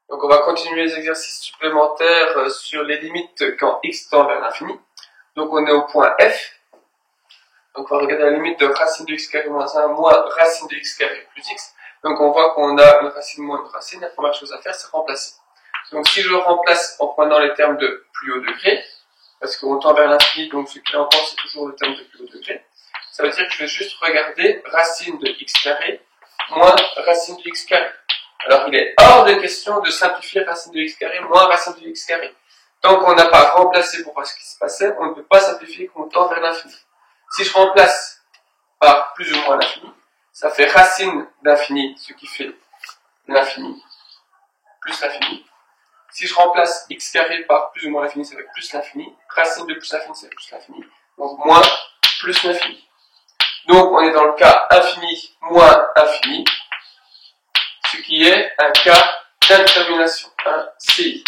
Donc on va continuer les exercices supplémentaires sur les limites quand x tend vers l'infini. Donc on est au point F. Donc on va regarder la limite de racine de x carré moins 1 moins racine de x carré plus x. Donc on voit qu'on a une racine moins une racine. La première chose à faire, c'est remplacer. Donc si je remplace en prenant les termes de plus haut degré, parce qu'on tend vers l'infini, donc ce qui est encore, c'est toujours le terme de plus haut degré, ça veut dire que je vais juste regarder racine de x carré moins racine de x carré. Alors il est hors de question de simplifier racine de x carré moins racine de x carré. Tant qu'on n'a pas remplacé pour voir ce qui se passait, on ne peut pas simplifier qu'on tend vers l'infini. Si je remplace par plus ou moins l'infini, ça fait racine d'infini, ce qui fait l'infini, plus l'infini. Si je remplace x carré par plus ou moins l'infini, ça fait plus l'infini. Racine de plus l'infini, c'est plus l'infini. Donc moins plus l'infini. Donc on est dans le cas infini moins infini, ce qui est un cas d'indétermination, un CI.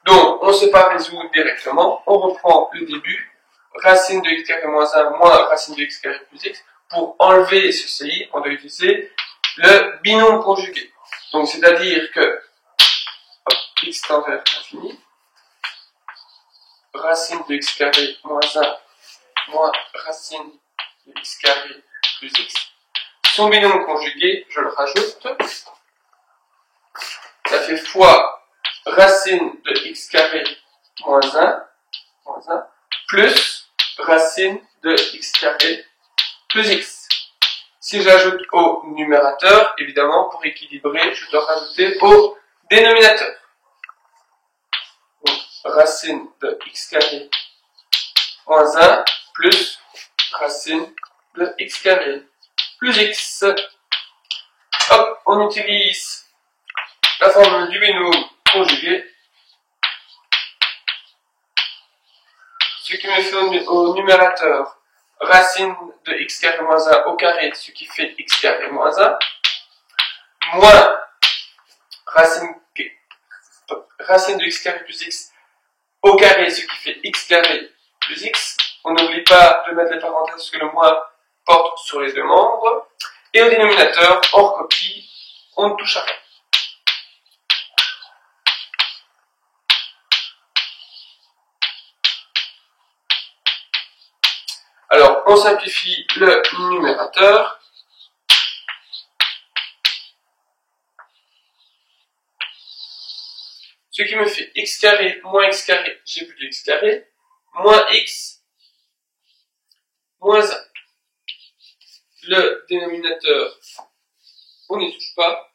Donc on ne sait pas résoudre directement, on reprend le début, racine de x carré moins 1 moins racine de x carré plus x. Pour enlever ce CI, on doit utiliser le binôme conjugué. Donc c'est-à-dire que x tend vers l'infini, racine de x carré moins 1 moins racine de x carré plus x. Son binôme conjugué, je le rajoute, ça fait fois racine de x carré moins 1 plus racine de x carré plus x. Si j'ajoute au numérateur, évidemment, pour équilibrer, je dois rajouter au dénominateur. Donc, racine de x carré moins 1 plus racine de x carré plus x. Hop, on utilise la formule du binôme conjugué, ce qui me fait au numérateur racine de x carré moins 1 au carré, ce qui fait x carré moins 1, moins racine de x carré plus x au carré, ce qui fait x carré plus x. On n'oublie pas de mettre les parenthèses parce que le moins porte sur les deux membres. Et au dénominateur, on recopie, on ne touche à rien. Alors, on simplifie le numérateur. Ce qui me fait x carré moins x carré, j'ai plus de x carré, moins x moins 1. Le dénominateur, on n'y touche pas.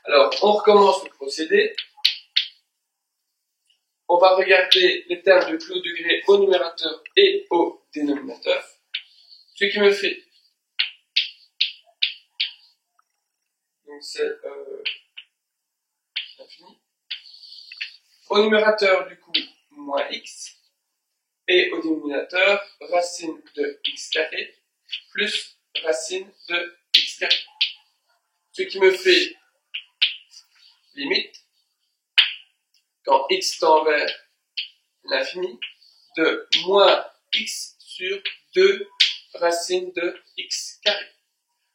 Alors, on recommence le procédé. On va regarder les termes de plus haut degré au numérateur et au dénominateur. Ce qui me fait, donc c'est infini. Au numérateur, du coup, moins x. Et au dénominateur, racine de x carré plus racine de x carré. Ce qui me fait limite, quand x tend vers l'infini, de moins x sur 2 racine de x carré.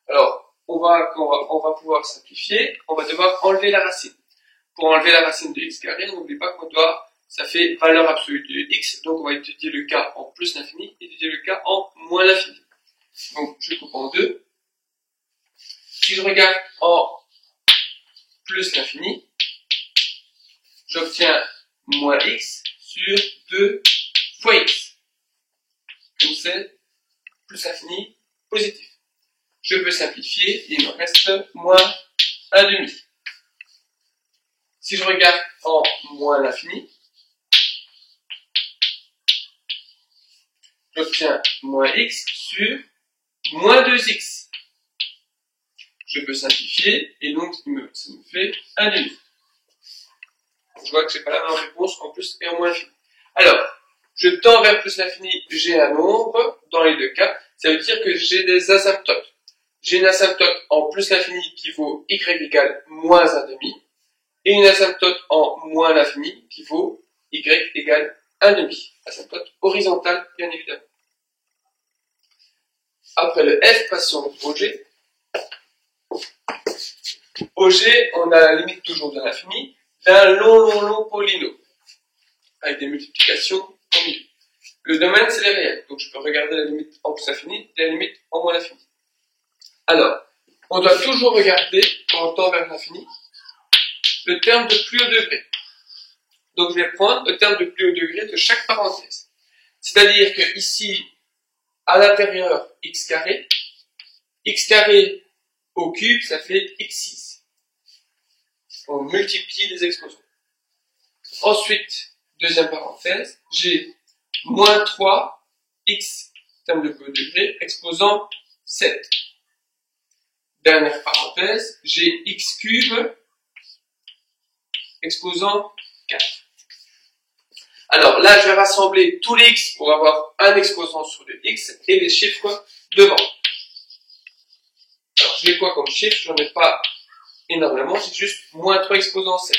Alors, on va pouvoir simplifier, on va devoir enlever la racine. Pour enlever la racine de x carré, n'oubliez pas qu'on doit, ça fait valeur absolue de x, donc on va étudier le cas en plus l'infini, étudier le cas en moins l'infini. Donc, je coupe en deux. Si je regarde en plus l'infini, j'obtiens moins x sur 2 fois x. Donc c'est plus l'infini positif. Je peux simplifier, il me reste moins 1 demi. Si je regarde en moins l'infini, j'obtiens moins x sur moins 2x. Je peux simplifier, et donc ça me fait 1 demi. Je vois que c'est pas la même réponse en plus et en moins l'infini. Alors, je tends vers plus l'infini, j'ai un nombre, dans les deux cas, ça veut dire que j'ai des asymptotes. J'ai une asymptote en plus l'infini qui vaut y égale moins 1 demi, et une asymptote en moins l'infini qui vaut y égale 1,5. Asymptote horizontale, bien évidemment. Après le f, passons au g. Au g, on a la limite toujours de l'infini d'un long polynôme, avec des multiplications au milieu. Le domaine, c'est les réels, donc je peux regarder la limite en plus infini et la limite en moins l'infini. Alors, on doit toujours regarder, quand on tend vers l'infini, le terme de plus haut degré. Donc je vais prendre le terme de plus haut degré de chaque parenthèse. C'est-à-dire que ici, à l'intérieur, x carré au cube, ça fait x6. On multiplie les exposants. Ensuite, deuxième parenthèse, j'ai moins 3 x, terme de plus haut degré, exposant 7. Dernière parenthèse, j'ai x cube, exposant 4. Alors là, je vais rassembler tous les x pour avoir un exposant sur le x et les chiffres devant. Alors, j'ai quoi comme chiffre? J'en ai pas énormément, c'est juste moins 3 exposant 7.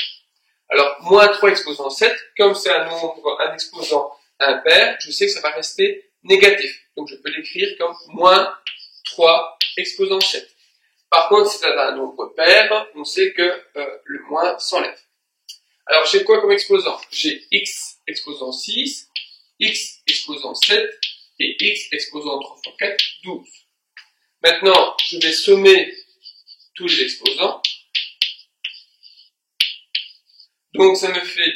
Alors, moins 3 exposant 7, comme c'est un nombre, un exposant impair, je sais que ça va rester négatif. Donc, je peux l'écrire comme moins 3 exposant 7. Par contre, si c'est un nombre pair, on sait que le moins s'enlève. Alors, j'ai quoi comme exposant? J'ai x exposant 6, x exposant 7 et x exposant 3 fois 4, 12. Maintenant, je vais sommer tous les exposants. Donc, ça me fait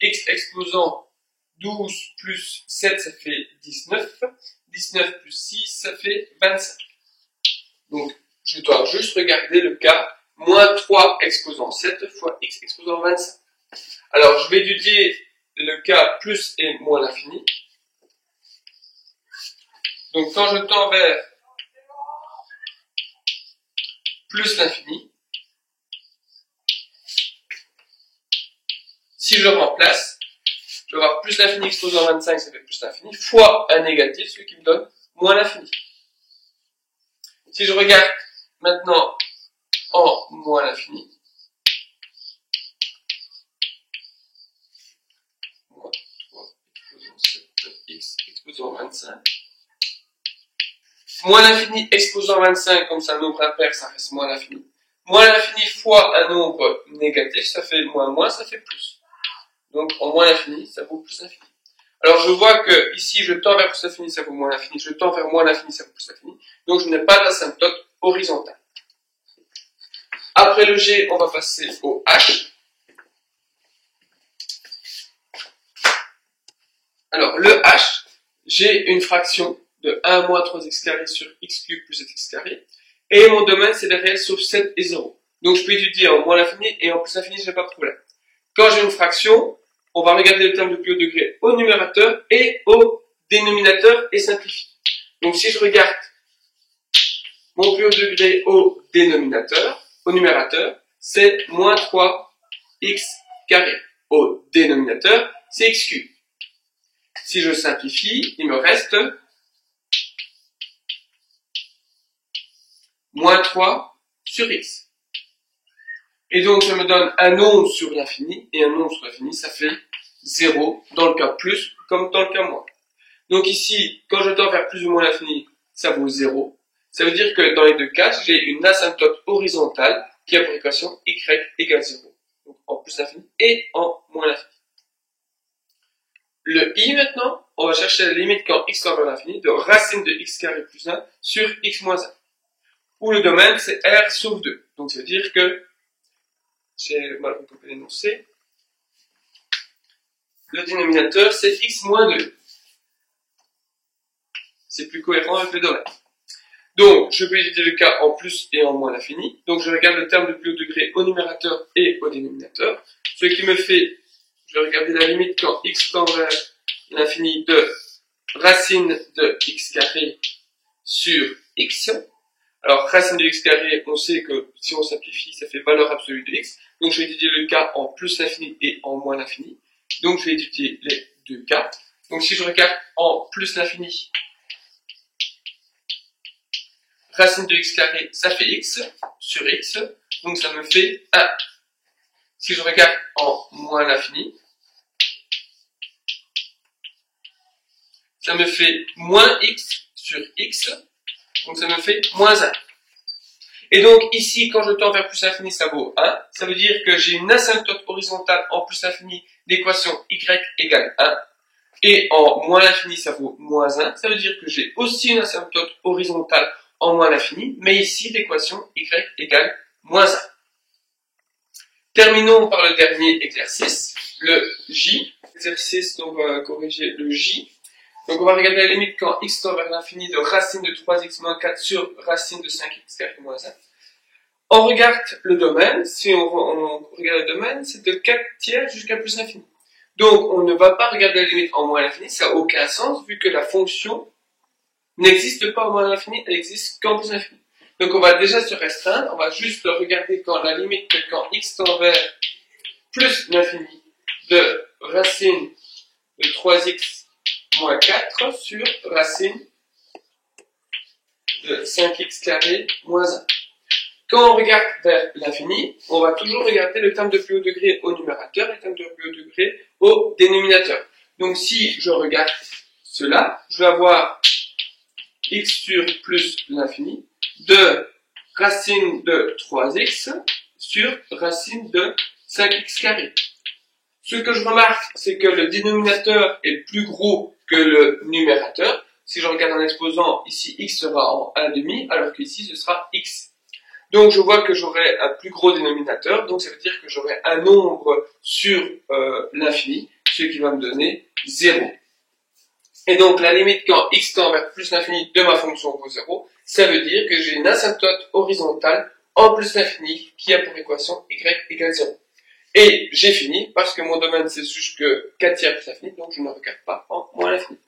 x exposant 12 plus 7, ça fait 19. 19 plus 6, ça fait 25. Donc, je dois juste regarder le cas moins 3 exposant 7 fois x exposant 25. Alors, je vais étudier le cas plus et moins l'infini. Donc, quand je tends vers plus l'infini, si je remplace, je vais avoir plus l'infini exposant 25, ça fait plus l'infini, fois un négatif, ce qui me donne moins l'infini. Si je regarde maintenant en moins l'infini, moins 3 exposant 7, x exposant 25, moins l'infini exposant 25, comme c'est un nombre impair, ça reste moins l'infini. Moins l'infini fois un nombre négatif, ça fait moins, ça fait plus. Donc en moins l'infini, ça vaut plus l'infini. Alors je vois que ici, je tends vers plus l'infini, ça vaut moins l'infini, je tends vers moins l'infini, ça vaut plus l'infini. Donc je n'ai pas d'asymptote horizontale. Après le G, on va passer au H. Alors le H, j'ai une fraction de 1 moins 3x carré sur x cube plus 7x carré. Et mon domaine, c'est les réels sauf 7 et 0. Donc je peux étudier en moins l'infini et en plus l'infini, je n'ai pas de problème. Quand j'ai une fraction, on va regarder le terme de plus haut degré au numérateur et au dénominateur et simplifier. Donc si je regarde mon plus haut degré au dénominateur, au numérateur, c'est moins 3x carré. Au dénominateur, c'est x cube. Si je simplifie, il me reste moins 3 sur x. Et donc, ça me donne un nombre sur l'infini, et un nombre sur l'infini, ça fait 0 dans le cas plus, comme dans le cas moins. Donc ici, quand je tends vers plus ou moins l'infini, ça vaut 0. Ça veut dire que dans les deux cas, j'ai une asymptote horizontale qui a pour équation y égale 0. Donc en plus l'infini et en moins l'infini. Le i maintenant, on va chercher la limite quand x tend vers l'infini de racine de x carré plus 1 sur x moins 1. Où le domaine c'est r sauf 2. Donc ça veut dire que, j'ai mal recopié l'énoncé, le dénominateur c'est x moins 2. C'est plus cohérent avec le domaine. Donc, je peux étudier le cas en plus et en moins l'infini. Donc, je regarde le terme de plus haut degré au numérateur et au dénominateur. Ce qui me fait, je vais regarder la limite quand x tend vers l'infini de racine de x carré sur x. Alors, racine de x carré, on sait que si on simplifie, ça fait valeur absolue de x. Donc, je vais étudier le cas en plus l'infini et en moins l'infini. Donc, je vais étudier les deux cas. Donc, si je regarde en plus l'infini, racine de x carré, ça fait x sur x, donc ça me fait 1. Si je regarde en moins l'infini, ça me fait moins x sur x, donc ça me fait moins 1. Et donc ici, quand je tends vers plus l'infini, ça vaut 1. Ça veut dire que j'ai une asymptote horizontale en plus l'infini d'équation y égale 1. Et en moins l'infini, ça vaut moins 1. Ça veut dire que j'ai aussi une asymptote horizontale en moins l'infini, mais ici l'équation y égale moins 1. Terminons par le dernier exercice, le J. Exercice, donc on va corriger le J. Donc on va regarder la limite quand x tend vers l'infini de racine de 3x moins 4 sur racine de 5x carré moins 1. On regarde le domaine. Si on regarde le domaine, c'est de 4 tiers jusqu'à plus l'infini. Donc on ne va pas regarder la limite en moins l'infini, ça n'a aucun sens vu que la fonction n'existe pas en moins l'infini, elle existe qu'en plus l'infini. Donc on va déjà se restreindre, on va juste regarder quand la limite quand x tend vers plus l'infini de racine de 3x moins 4 sur racine de 5x carré moins 1. Quand on regarde vers l'infini, on va toujours regarder le terme de plus haut degré au numérateur et le terme de plus haut degré au dénominateur. Donc si je regarde cela, je vais avoir x sur plus l'infini de racine de 3x sur racine de 5x carré. Ce que je remarque, c'est que le dénominateur est plus gros que le numérateur. Si je regarde en exposant, ici x sera en 1,5, alors qu'ici ce sera x. Donc je vois que j'aurai un plus gros dénominateur, donc ça veut dire que j'aurai un nombre sur l'infini, ce qui va me donner 0. Et donc la limite quand x tend vers plus l'infini de ma fonction vaut 0, ça veut dire que j'ai une asymptote horizontale en plus l'infini qui a pour équation y égale 0. Et j'ai fini parce que mon domaine c'est jusque 4 tiers plus l'infini, donc je ne regarde pas en moins l'infini.